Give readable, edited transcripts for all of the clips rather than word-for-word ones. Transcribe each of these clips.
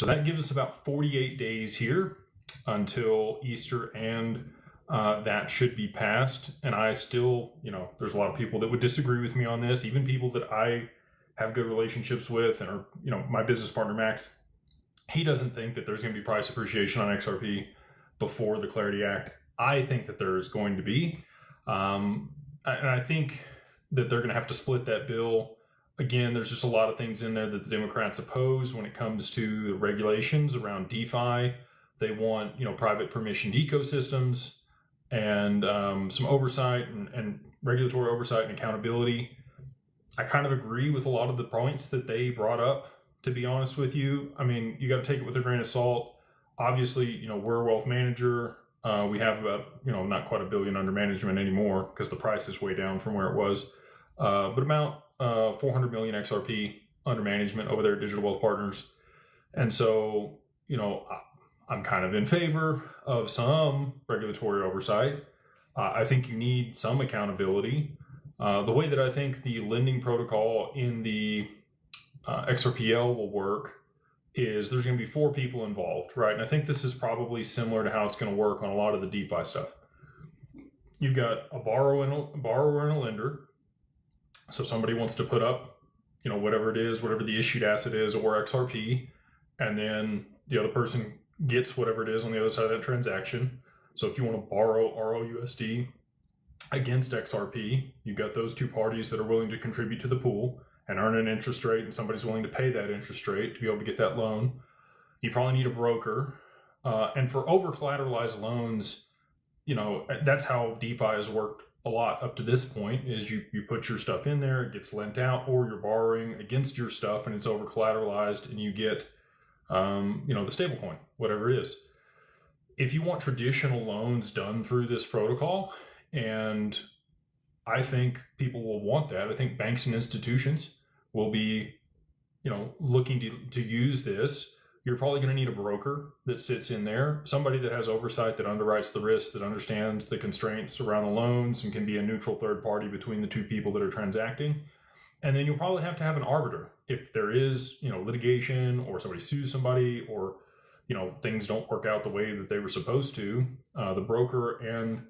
So that gives us about 48 days here until Easter, and that should be passed. And I still, there's a lot of people that would disagree with me on this, even people that I have good relationships with and are, my business partner, Max, he doesn't think that there's going to be price appreciation on XRP before the Clarity Act. I think that there is going to be. And I think that they're going to have to split that bill. Again, there's just a lot of things in there that the Democrats oppose when it comes to the regulations around DeFi. They want, private permissioned ecosystems and some oversight and regulatory oversight and accountability. I kind of agree with a lot of the points that they brought up, to be honest with you. I mean, you got to take it with a grain of salt. Obviously, we're a wealth manager. We have about, not quite $1 billion under management anymore because the price is way down from where it was, but about 400 million XRP under management over there at Digital Wealth Partners. And so, I'm kind of in favor of some regulatory oversight. I think you need some accountability. The way that I think the lending protocol in the XRPL will work is there's going to be 4 people involved, right? And I think this is probably similar to how it's going to work on a lot of the DeFi stuff. You've got a borrower and a lender. So somebody wants to put up, whatever it is, whatever the issued asset is, or XRP, and then the other person gets whatever it is on the other side of that transaction. So if you want to borrow ROUSD against XRP, you've got those 2 parties that are willing to contribute to the pool and earn an interest rate, and somebody's willing to pay that interest rate to be able to get that loan. You probably need a broker. And for over-collateralized loans, that's how DeFi has worked a lot up to this point, is you put your stuff in there, it gets lent out, or you're borrowing against your stuff and it's over-collateralized and you get, the stable coin, whatever it is. If you want traditional loans done through this protocol, and I think people will want that. I think banks and institutions will be, looking to use this. You're probably going to need a broker that sits in there, somebody that has oversight, that underwrites the risks, that understands the constraints around the loans and can be a neutral third party between the 2 people that are transacting. And then you'll probably have to have an arbiter. If there is, litigation, or somebody sues somebody, or, things don't work out the way that they were supposed to, the broker and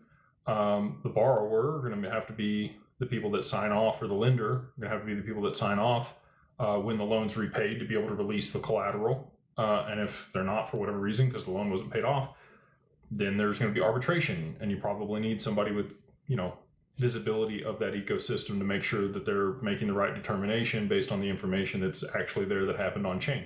the borrower are going to have to be the people that sign off, or the lender are going to have to be the people that sign off when the loan's repaid, to be able to release the collateral. And if they're not, for whatever reason, because the loan wasn't paid off, then there's going to be arbitration, and you probably need somebody with, visibility of that ecosystem to make sure that they're making the right determination based on the information that's actually there that happened on chain.